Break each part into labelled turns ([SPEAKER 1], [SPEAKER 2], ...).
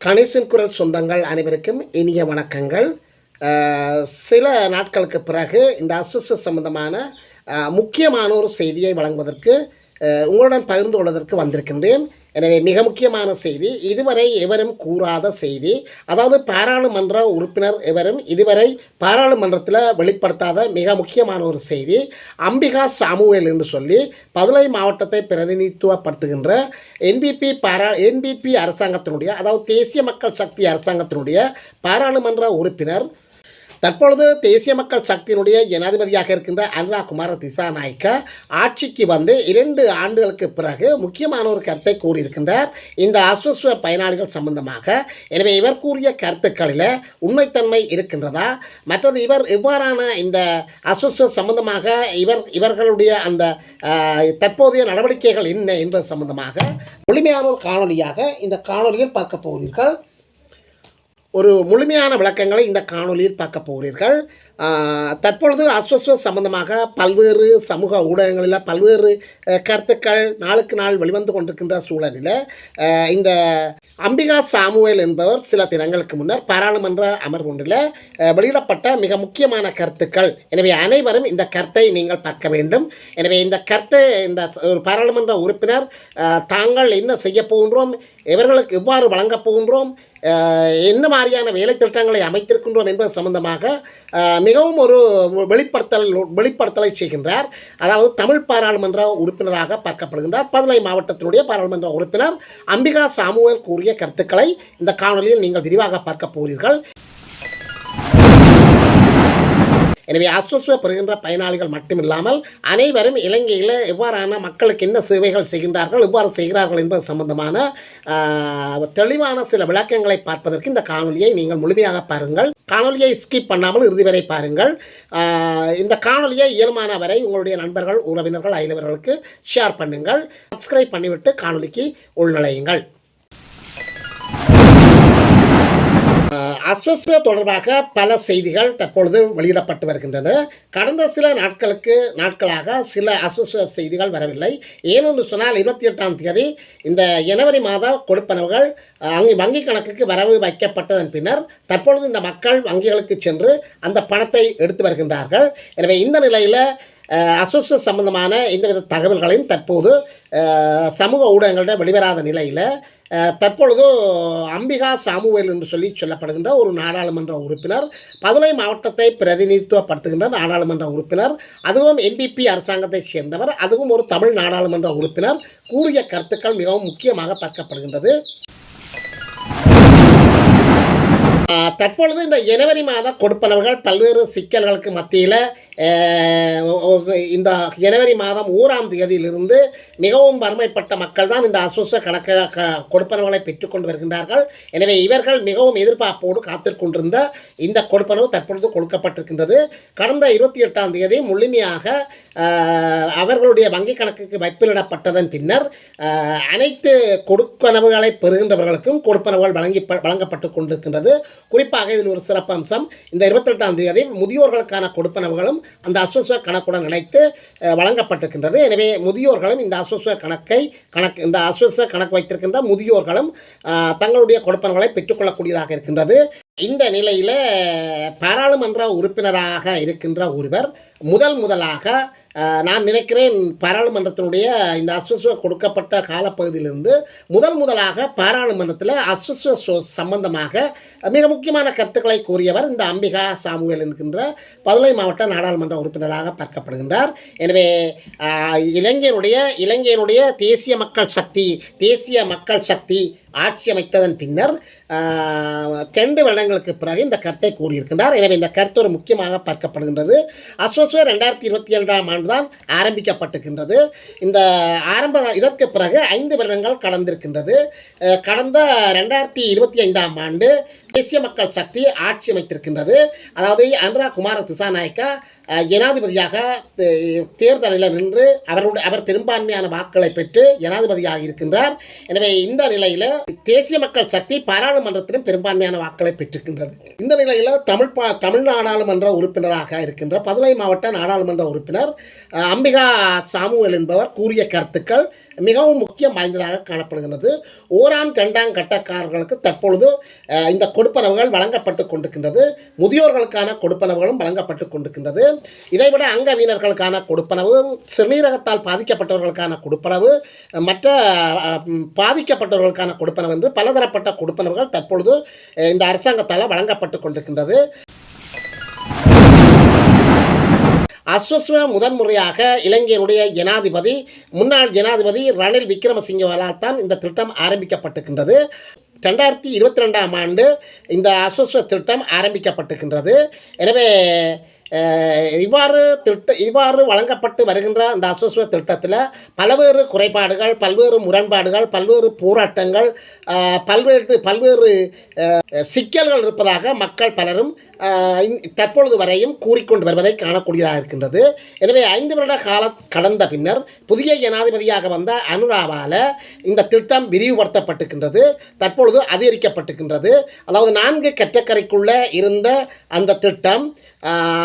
[SPEAKER 1] கணேசன் குரல் சொந்தங்கள் அனைவருக்கும் இனிய வணக்கங்கள். சில நாட்களுக்கு பிறகு இந்த அஸ்வஸ்வ சம்பந்தமான முக்கியமான ஒரு செய்தியை வழங்குவதற்கு உங்களுடன் பகிர்ந்து கொள்வதற்கு வந்திருக்கின்றேன். எனவே மிக முக்கியமான செய்தி, இதுவரை எவரும் கூறாத செய்தி. அதாவது பாராளுமன்ற உறுப்பினர் எவரும் இதுவரை பாராளுமன்றத்தில் வெளிப்படுத்தாத மிக முக்கியமான ஒரு செய்தி. அம்பிகா சாமுவேல் என்று சொல்லி பதுளை மாவட்டத்தை பிரதிநிதித்துவப்படுத்துகின்ற என்பிபி அரசாங்கத்தினுடைய, அதாவது தேசிய மக்கள் சக்தி அரசாங்கத்தினுடைய பாராளுமன்ற உறுப்பினர், தற்பொழுது தேசிய மக்கள் சக்தியினுடைய ஜனாதிபதியாக இருக்கின்ற அனுராகுமார திசாநாயக்க ஆட்சிக்கு வந்து 2 ஆண்டுகளுக்கு பிறகு முக்கியமான ஒரு கருத்தை கூறியிருக்கின்றார் இந்த அஸ்வஸ்வ பயனாளிகள் சம்பந்தமாக. எனவே இவர் கூறிய கருத்துக்களில் உண்மைத்தன்மை இருக்கின்றதா, மற்றது இவர் எவ்வாறான இந்த அஸ்வஸ்வ சம்பந்தமாக இவர்களுடைய அந்த தற்போதைய நடவடிக்கைகள் என்ன என்பது சம்பந்தமாக முழுமையான ஒரு காணொலியாக இந்த காணொலியில் பார்க்க போகிறீர்கள். ஒரு முழுமையான விளக்கங்களை இந்த காணொலியில் பார்க்க போகிறீர்கள். தற்பொழுது அஸ்வஸ்வ சம்பந்தமாக பல்வேறு சமூக ஊடகங்களில் பல்வேறு கருத்துக்கள் நாளுக்கு நாள் வெளிவந்து கொண்டிருக்கின்ற சூழலில் இந்த அம்பிகா சாமுவேல் என்பவர் சில தினங்களுக்கு முன்னர் பாராளுமன்ற அமர்வு ஒன்றில் வெளியிடப்பட்ட மிக முக்கியமான கருத்துக்கள். எனவே அனைவரும் இந்த கருத்தை நீங்கள் பார்க்க வேண்டும். எனவே இந்த கருத்தை இந்த ஒரு பாராளுமன்ற உறுப்பினர் தாங்கள் என்ன செய்ய போகின்றோம், இவர்களுக்கு எவ்வாறு வழங்கப் போகின்றோம், என்ன மாதிரியான வேலை திட்டங்களை அமைத்திருக்கின்றோம் என்பது சம்பந்தமாக மிகவும் ஒரு வெளிப்படுத்தலை செய்கின்றார். அதாவது தமிழ் பாராளுமன்ற உறுப்பினராக பார்க்கப்படுகின்றார். பதுளை மாவட்டத்தினுடைய பாராளுமன்ற உறுப்பினர் அம்பிகா சாமுவேல் கூறிய கருத்துக்களை இந்த காணொலியில் நீங்கள் விரிவாக பார்க்க போகிறீர்கள். எனவே அஸ்வஸ்வ பெறுகின்ற பயனாளிகள் மட்டுமில்லாமல் அனைவரும் இலங்கையில் எவ்வாறான மக்களுக்கு என்ன சேவைகள் செய்கின்றார்கள், எவ்வாறு செய்கிறார்கள் என்பது சம்பந்தமான தெளிவான சில விளக்கங்களை பார்ப்பதற்கு இந்த காணொலியை நீங்கள் முழுமையாக பாருங்கள். காணொலியை ஸ்கிப் பண்ணாமல் இறுதி வரை பாருங்கள். இந்த காணொலியை இயல்பான வரை உங்களுடைய நண்பர்கள், உறவினர்கள், அயலவர்களுக்கு ஷேர் பண்ணுங்கள். சப்ஸ்கிரைப் பண்ணிவிட்டு காணொலிக்கு உள்நுழையுங்கள். அஸ்வஸ்வ தொடர்பாக பல செய்திகள் தற்பொழுது வெளியிடப்பட்டு வருகின்றன. கடந்த சில நாட்களாக சில அஸ்வஸ்வ செய்திகள் வரவில்லை. ஏனென்று சொன்னால் 28ஆம் தேதி இந்த ஜனவரி மாத கொடுப்பனவுகள் வங்கி கணக்குக்கு வரவு வைக்கப்பட்டதன் பின்னர் தற்பொழுது இந்த மக்கள் வங்கிகளுக்கு சென்று அந்த பணத்தை எடுத்து வருகின்றார்கள். எனவே இந்த நிலையில் அஸ்வஸ்வ சம்பந்தமான எந்தவித தகவல்களையும் தற்போது சமூக ஊடகங்களில் வெளிவராத நிலையில் தற்பொழுது அம்பிகா சாமுவேல் என்று சொல்லப்படுகின்ற ஒரு நாடாளுமன்ற உறுப்பினர், பதுளை மாவட்டத்தை பிரதிநிதித்துவப்படுத்துகின்ற நாடாளுமன்ற உறுப்பினர், அதுவும் என்பிபி அரசாங்கத்தைச் சேர்ந்தவர், அதுவும் ஒரு தமிழ் நாடாளுமன்ற உறுப்பினர் கூறிய கருத்துக்கள் மிகவும் முக்கியமாக பார்க்கப்படுகின்றது. தற்பொழுது இந்த ஜனவரி மாத கொடுப்பனவுகள் பல்வேறு சிக்கல்களுக்கு மத்தியில் இந்த ஜனவரி மாதம் 1ஆம் தேதியிலிருந்து மிகவும் வறுமைப்பட்ட மக்கள் தான் இந்த அஸ்வஸ்வ கொடுப்பனவுகளை பெற்றுக்கொண்டு வருகின்றார்கள். எனவே இவர்கள் மிகவும் எதிர்பார்ப்போடு காத்திருக்கின்ற இந்த கொடுப்பனவு தற்பொழுது கொடுக்கப்பட்டிருக்கின்றது. கடந்த 28ஆம் தேதி முழுமையாக அவர்களுடைய வங்கி கணக்குக்கு வைப்பிலிடப்பட்டதன் பின்னர் அனைத்து கொடுப்பனவுகளை பெறுகின்றவர்களுக்கும் கொடுப்பனவுகள் வழங்கப்பட்டு கொண்டிருக்கின்றது. குறிப்பாக இதில் ஒரு சிறப்பு அம்சம், இந்த 28ஆம் தேதி முதியோர்களுக்கான கொடுப்பனவுகளும் அந்த அஸ்வஸ்வ கணக்குடன் இணைத்து வழங்கப்பட்டிருக்கின்றது. எனவே முதியோர்களும் இந்த அஸ்வஸ்வ கணக்கு வைத்திருக்கின்ற முதியோர்களும் தங்களுடைய கொடுப்பனவுகளை பெற்றுக்கொள்ளக்கூடியதாக இருக்கின்றது. இந்த நிலையில் பாராளுமன்ற உறுப்பினராக இருக்கின்ற ஒருவர் முதலாக நான் நினைக்கிறேன் பாராளுமன்றத்தினுடைய இந்த அஸ்வஸ்வ கொடுக்கப்பட்ட காலப்பகுதியிலிருந்து முதலாக பாராளுமன்றத்தில் அஸ்வஸ்வ சம்பந்தமாக மிக முக்கியமான கருத்துக்களை கூறியவர் இந்த அம்பிகா சாமுவேல் என்கின்ற பதுளை மாவட்ட நாடாளுமன்ற உறுப்பினராக பார்க்கப்படுகின்றார். எனவே இலங்கையினுடைய தேசிய மக்கள் சக்தி ஆட்சி அமைத்ததன் பின்னர் 2 வருடங்களுக்கு பிறகு இந்த கருத்தை கூறியிருக்கின்றார். எனவே இந்த கருத்து ஒரு முக்கியமாக பார்க்கப்படுகின்றது. அஸ்வஸ்வ 2022ஆம் ஆண்டு தான் ஆரம்பிக்கப்பட்டிருக்கின்றது. இந்த இதற்கு பிறகு 5 வருடங்கள் கடந்திருக்கின்றது. கடந்த 2025ஆம் ஆண்டு தேசிய மக்கள் சக்தி ஆட்சி அமைத்திருக்கின்றது. அதாவது அனுரா குமார திசாநாயக்கா ஜனாதிபதியாக தேர்தலில் நின்று அவர் பெரும்பான்மையான வாக்குகளை பெற்று ஜனாதிபதியாக இருக்கின்றார். எனவே இந்த நிலையில் தேசிய மக்கள் சக்தி பாராளுமன்றத்திலும் பெரும்பான்மையான வாக்களை பெற்றிருக்கின்றது. இந்த நிலையில் தமிழ் நாடாளுமன்ற உறுப்பினராக இருக்கின்ற பதுளை மாவட்ட நாடாளுமன்ற உறுப்பினர் அம்பிகா சாமுவேல் என்பவர் கூறிய கருத்துக்கள் மிகவும் முக்கியம் வாய்ந்ததாக காணப்படுகின்றது. ஓராம் இரண்டாம் கட்டக்காரர்களுக்கு தற்பொழுது இந்த கொடுப்பனவுகள் வழங்கப்பட்டு கொண்டிருக்கின்றது. முதியோர்களுக்கான கொடுப்பனவுகளும் வழங்கப்பட்டு கொண்டிருக்கின்றது. இதைவிட அங்கவீனர்களுக்கான கொடுப்பனவு, சிறுநீரகத்தால் பாதிக்கப்பட்டவர்களுக்கான கொடுப்பனவு, மற்ற பாதிக்கப்பட்டவர்களுக்கான கொடுப்பனவு என்று பலதரப்பட்ட கொடுப்பனவுகள் தற்பொழுது இந்த அரசாங்கத்தால் வழங்கப்பட்டு கொண்டிருக்கின்றது. அஸ்வஸ்வ முதன்முறையாக இலங்கையினுடைய முன்னாள் ஜனாதிபதி ரணில் விக்ரமசிங்கவால் தான் இந்த திட்டம் ஆரம்பிக்கப்பட்டிருக்கின்றது. 2022ஆம் ஆண்டு இந்த அஸ்வஸ்வ திட்டம் ஆரம்பிக்கப்பட்டிருக்கின்றது. எனவே இவ்வாறு வழங்கப்பட்டு வருகின்ற அந்த அஸ்வஸ்வ திட்டத்தில் பல்வேறு குறைபாடுகள், பல்வேறு முரண்பாடுகள், பல்வேறு போராட்டங்கள், பல்வேறு சிக்கல்கள் இருப்பதாக மக்கள் பலரும் தற்பொழுது வரையும் கூறிக்கொண்டு வருவதை காணக்கூடியதாக இருக்கின்றது. எனவே 5 வருட காலம் கடந்த பின்னர் புதிய ஜனாதிபதியாக வந்த அனுராவால் இந்த திட்டம் விரிவுபடுத்தப்பட்டிருக்கின்றது. தற்பொழுது அதிகரிக்கப்பட்டிருக்கின்றது. அதாவது 4 கட்டக்கரைக்குள்ளே இருந்த அந்த திட்டம்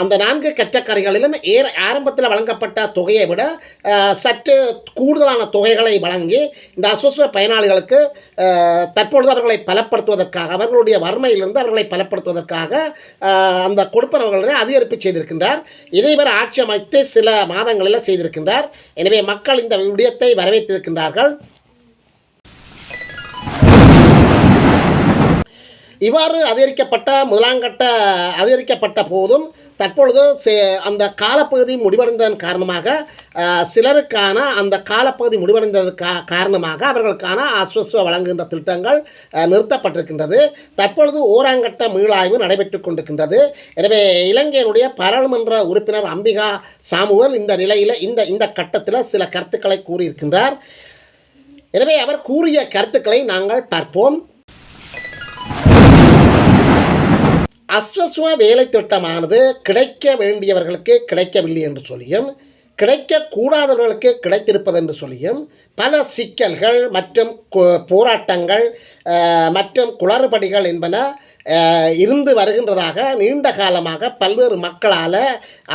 [SPEAKER 1] அந்த 4 கட்டக்கரைகளிலும் ஆரம்பத்தில் வழங்கப்பட்ட தொகையை விட சற்று கூடுதலான தொகைகளை வழங்கி இந்த அஸ்வஸ்வ பயனாளிகளுக்கு தற்பொழுது அவர்களை பலப்படுத்துவதற்காக, அவர்களுடைய வறுமையிலிருந்து அவர்களை பலப்படுத்துவதற்காக அந்த கொடுப்பனவுகளை அதிகரிப்பு செய்திருக்கின்றார். இதை இவர் ஆட்சி அமைத்து சில மாதங்களில் செய்திருக்கின்றார். எனவே மக்கள் இந்த விடயத்தை வரவேற்றிருக்கின்றார்கள். இவ்வாறு அதிகரிக்கப்பட்ட போதும் தற்பொழுது அந்த காலப்பகுதி முடிவடைந்ததன் காரணமாக சிலருக்கான அந்த காலப்பகுதி முடிவடைந்தது காரணமாக அவர்களுக்கான அஸ்வஸ்வ வழங்குகின்ற திட்டங்கள் நிறுத்தப்பட்டிருக்கின்றது. தற்பொழுது ஓராங்கட்ட மீளாய்வு நடைபெற்று கொண்டிருக்கின்றது. எனவே இலங்கையினுடைய பாராளுமன்ற உறுப்பினர் அம்பிகா சாமுவேல் இந்த நிலையில் இந்த கட்டத்தில் சில கருத்துக்களை கூறியிருக்கின்றார். எனவே அவர் கூறிய கருத்துக்களை நாங்கள் பார்ப்போம். அஸ்வஸ்வ வேலை திட்டமானது கிடைக்க வேண்டியவர்களுக்கு கிடைக்கவில்லை என்று சொல்லியும், கிடைக்கக்கூடாதவர்களுக்கு கிடைத்திருப்பது என்று சொல்லியும் பல சிக்கல்கள் மற்றும் போராட்டங்கள் மற்றும் குளறுபடிகள் என்பன இருந்து வருகின்றதாக நீண்ட காலமாக பல்வேறு மக்களால்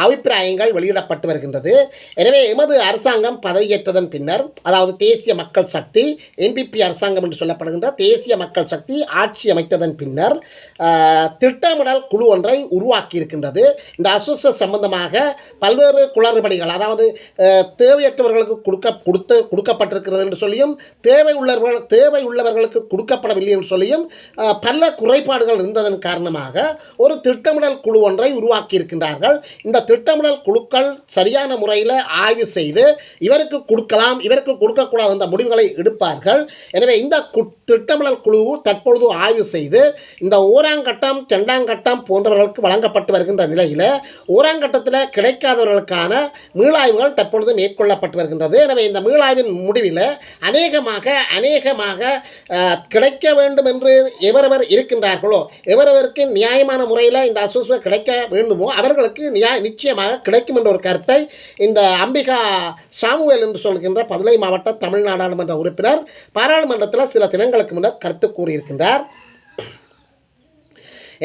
[SPEAKER 1] அபிப்பிராயங்கள் வெளியிடப்பட்டு வருகின்றது. எனவே எமது அரசாங்கம் பதவியேற்றதன் பின்னர், அதாவது தேசிய மக்கள் சக்தி NPP அரசாங்கம் என்று சொல்லப்படுகின்ற தேசிய மக்கள் சக்தி ஆட்சி அமைத்ததன் பின்னர் திட்டமிடல் குழு ஒன்றை உருவாக்கி இருக்கின்றது. இந்த அஸ்வஸ்வ சம்பந்தமாக பல்வேறு குளறுபடிகள், அதாவது தேவையற்றவர்களுக்கு கொடுக்கப்பட்டிருக்கிறது என்று சொல்லியும், தேவை உள்ளவர்களுக்கு கொடுக்கப்படவில்லை என்று சொல்லியும் பல குறைபாடுகள் இருந்ததன் காரணமாக ஒரு திட்டமிடல் குழு ஒன்றை உருவாக்கி இருக்கின்றார்கள். இந்த திட்டமிடல் குழுக்கள் சரியான முறையில் ஆய்வு செய்து இவருக்கு கொடுக்கலாம், இவருக்கு கொடுக்கக்கூடாது என்ற முடிவுகளை எடுப்பார்கள். எனவே இந்த திட்டமிடல் குழு தற்பொழுது ஆய்வு செய்து இந்த ஓராங்கட்டம், இரண்டாம் கட்டம் போன்றவர்களுக்கு வழங்கப்பட்டு வருகின்ற நிலையில் ஓராங்கட்டத்தில் கிடைக்காதவர்களுக்கான மீளாய்வுகள் தற்பொழுது மேற்கொள்ளப்பட்டு வருகின்றது. எனவே இந்த மீளாய்வின் முடிவில் அநேகமாக கிடைக்க வேண்டும் என்று எவரவர் இருக்கின்றார்களோ, எவரவருக்கு நியாயமான முறையில் இந்த அஸ்வஸ்வ கிடைக்க வேண்டுமோ அவர்களுக்கு நிச்சயமாக கிடைக்கும் என்ற ஒரு கருத்தை இந்த அம்பிகா சாமுவேல் என்று சொல்கின்ற பதுளை மாவட்ட தமிழ் நாடாளுமன்ற உறுப்பினர் பாராளுமன்றத்தில் சில தினங்களுக்கு முன்னர் கருத்து கூறியிருக்கின்றார்.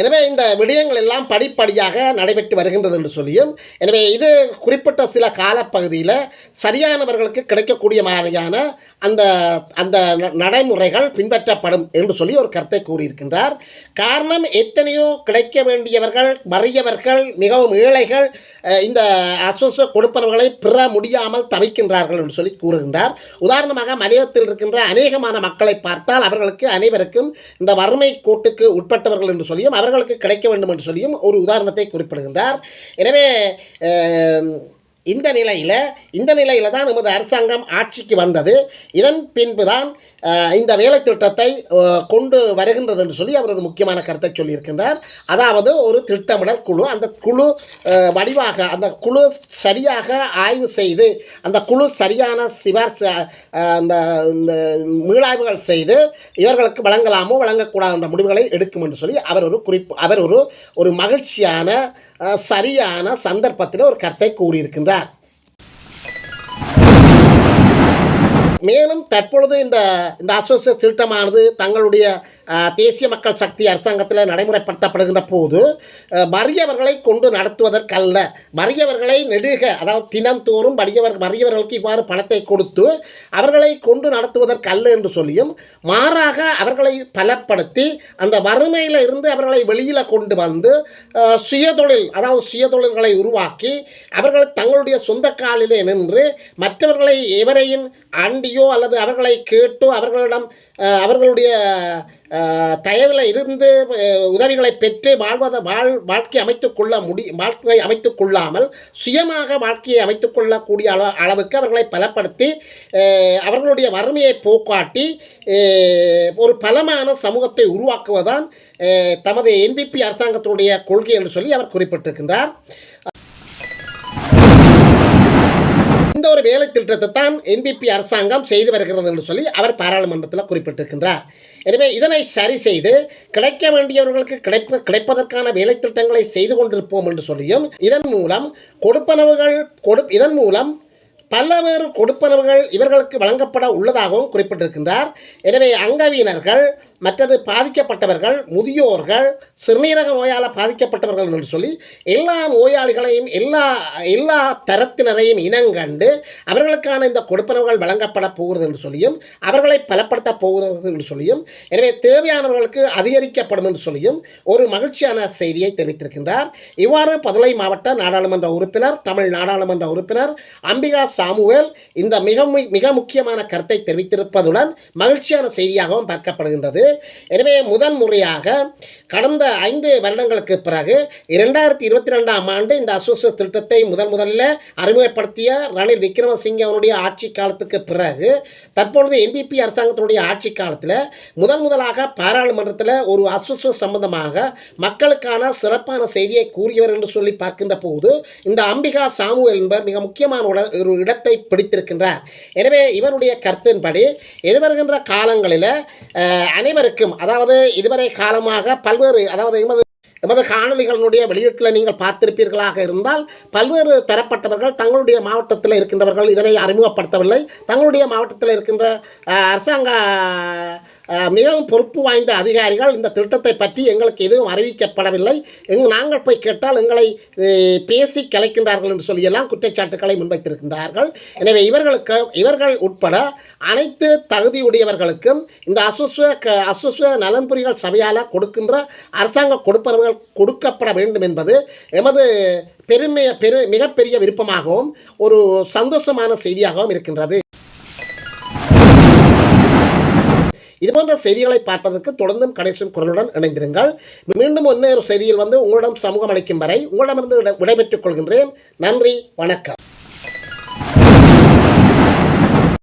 [SPEAKER 1] எனவே இந்த விடயங்கள் எல்லாம் படிப்படியாக நடைபெற்று வருகின்றது என்று சொல்லியும், எனவே இது குறிப்பிட்ட சில காலப்பகுதியில் சரியானவர்களுக்கு கிடைக்கக்கூடிய மாதிரியான அந்த நடைமுறைகள் பின்பற்றப்படும் என்று சொல்லி ஒரு கருத்தை கூறியிருக்கின்றார். காரணம், எத்தனையோ கிடைக்க வேண்டியவர்கள், வறியவர்கள், மிகவும் ஏழைகள் இந்த அஸ்வஸ்வ கொடுப்பனவுகளை பெற முடியாமல் தவிக்கின்றார்கள் என்று சொல்லி கூறுகின்றார். உதாரணமாக மலையத்தில் இருக்கின்ற அநேகமான மக்களை பார்த்தால் அவர்களுக்கு அனைவருக்கும் இந்த வறுமை கோட்டுக்கு உட்பட்டவர்கள் என்று சொல்லியும் அவர்களுக்கு கிடைக்க வேண்டும் என்று சொல்லியும் ஒரு உதாரணத்தை குறிப்பிடுகின்றார். எனவே இந்த நிலையில் தான் நமது அரசாங்கம் ஆட்சிக்கு வந்தது. இதன் பின்பு தான் இந்த வேலை திட்டத்தை கொண்டு வருகின்றது என்று சொல்லி அவர் ஒரு முக்கியமான கருத்தை சொல்லியிருக்கின்றார். அதாவது ஒரு திட்டமிடல் குழு, அந்த குழு வடிவாக அந்த குழு சரியாக ஆய்வு செய்து அந்த குழு சரியான அந்த இந்த மீளாய்வுகள் செய்து இவர்களுக்கு வழங்கலாமோ வழங்கக்கூடாது என்ற முடிவுகளை எடுக்கும் என்று சொல்லி அவர் ஒரு மகிழ்ச்சியான சரியான சந்தர்ப்பத்தில் ஒரு கருத்தை கூறியிருக்கின்றார். மேலும் தற்பொழுது இந்த அசோசியேட் திட்டமானது தங்களுடைய தேசிய மக்கள் சக்தி அரசாங்கத்தில் நடைமுறைப்படுத்தப்படுகின்ற போது வறியவர்களை கொண்டு நடத்துவதற்கல்ல, வறியவர்களை நெடுக, அதாவது தினந்தோறும் வறியவர்களுக்கு இவ்வாறு பணத்தை கொடுத்து அவர்களை கொண்டு நடத்துவதற்கல்ல என்று சொல்லியும், மாறாக அவர்களை பலப்படுத்தி அந்த வறுமையில் இருந்து அவர்களை வெளியில் கொண்டு வந்து சுயதொழில்களை உருவாக்கி அவர்கள் தங்களுடைய சொந்த காலிலே நின்று மற்றவர்களை எவரையும் அண்டியோ அல்லது அவர்களை கேட்டோ அவர்களுடைய தயவில் இருந்து உதவிகளை பெற்று வாழ்க்கை அமைத்துக் கொள்ளாமல் சுயமாக வாழ்க்கையை அமைத்துக் கொள்ளக்கூடிய அளவுக்கு அவர்களை பலப்படுத்தி அவர்களுடைய வறுமையை போக்காட்டி ஒரு பலமான சமூகத்தை உருவாக்குவதுதான் தமது என்பிபி அரசாங்கத்தினுடைய கொள்கை என்று சொல்லி அவர் குறிப்பிட்டிருக்கின்றார். இந்த ஒரு வேலை திட்டத்தை தான் என்பிபி அரசாங்கம் செய்து வருகிறது என்று சொல்லி அவர் பாராளுமன்றத்தில் குறிப்பிட்டிருக்கின்றார். எனவே இதனை சரி செய்து கிடைக்க வேண்டியவர்களுக்கு கிடைப்பதற்கான வேலை திட்டங்களை செய்து கொண்டிருப்போம் என்று சொல்லியும், இதன் மூலம் பல்வேறு கொடுப்பனவுகள் இவர்களுக்கு வழங்கப்பட உள்ளதாகவும் குறிப்பிட்டிருக்கின்றார். எனவே அங்கவீனர்கள், மற்றது பாதிக்கப்பட்டவர்கள், முதியோர்கள், சிறுநீரக நோயால் பாதிக்கப்பட்டவர்கள் என்று சொல்லி எல்லா நோயாளிகளையும் எல்லா தரத்தினரையும் இனங்கண்டு அவர்களுக்கான இந்த கொடுப்பனவுகள் வழங்கப்பட போகிறது என்று சொல்லியும், அவர்களை பலப்படுத்த போகிறது என்று சொல்லியும், எனவே தேவையானவர்களுக்கு அதிகரிக்கப்படும் என்று சொல்லியும் ஒரு மகிழ்ச்சியான செய்தியை தெரிவித்திருக்கின்றார். இவ்வாறு பதுளை மாவட்ட நாடாளுமன்ற உறுப்பினர், தமிழ் நாடாளுமன்ற உறுப்பினர் அம்பிகா சாமுவேல் இந்த மிக முக்கியமான கருத்தை தெரிவித்திருப்பதுடன் மகிழ்ச்சியான செய்தியாகவும் பார்க்கப்படுகின்றது. எனவே முதன்முறையாக கடந்த 5 வருடங்களுக்கு பிறகு 2022ஆம் ஆண்டு இந்த அசோசியேட் திட்டத்தை முதலில் அறிமுகப்படுத்திய ரணில் விக்ரமசிங்கே அவருடைய ஆட்சி காலத்துக்கு பிறகு தற்பொழுது என்பிபி அரசாங்கத்தினுடைய ஆட்சி காலத்தில் முதலாக பாராளுமன்றத்தில் ஒரு அசோசியேட் சம்பந்தமாக மக்களுக்கான சிறப்பான செய்தியை கூறியவர் என்று சொல்லி பார்க்கின்ற போது இந்த அம்பிகா சாமுவேல் என்பவர் மிக முக்கியமான ஒரு இடத்தை பிடித்திருக்கின்றார். எனவே இவருடைய கருத்தின்படி எதிர்வருகின்ற காலங்களில் அனைவருக்கும், அதாவது இதுவரை காலமாக பல்வேறு, அதாவது எமது காணொலிகளுடைய வெளியீட்டில் நீங்கள் பார்த்திருப்பீர்களாக இருந்தால் பல்வேறு தரப்பட்டவர்கள் தங்களுடைய மாவட்டத்தில் இருக்கின்றவர்கள் இதனை அறிமுகப்படுத்தவில்லை. தங்களுடைய மாவட்டத்தில் இருக்கின்ற அரசாங்க மிகவும் பொறுப்பு வாய்ந்த அதிகாரிகள் இந்த திட்டத்தை பற்றி எங்களுக்கு எதுவும் அறிவிக்கப்படவில்லை, நாங்கள் போய் கேட்டால் எங்களை பேசி கலைக்கின்றார்கள் என்று சொல்லியெல்லாம் குற்றச்சாட்டுக்களை முன்வைத்திருக்கின்றார்கள். எனவே இவர்கள் உட்பட அனைத்து தகுதியுடையவர்களுக்கும் இந்த அசோசிய நலன்புரிகள் சபையால் கொடுக்கின்ற அரசாங்க கொடுப்பனவுகள் கொடுக்கப்பட வேண்டும் என்பது எமது மிகப்பெரிய விருப்பமாகவும் ஒரு சந்தோஷமான செய்தியாகவும் இருக்கின்றது. இதுபோன்ற செய்திகளை பார்ப்பதற்கு தொடர்ந்தும் கடைசி குரலுடன் இணைந்திருங்கள். மீண்டும் இன்னொரு செய்தியில் உங்களிடம் சமூகம் அளிக்கும் வரை உங்களிடமிருந்து விடைபெற்றுக் கொள்கின்றேன். நன்றி, வணக்கம்.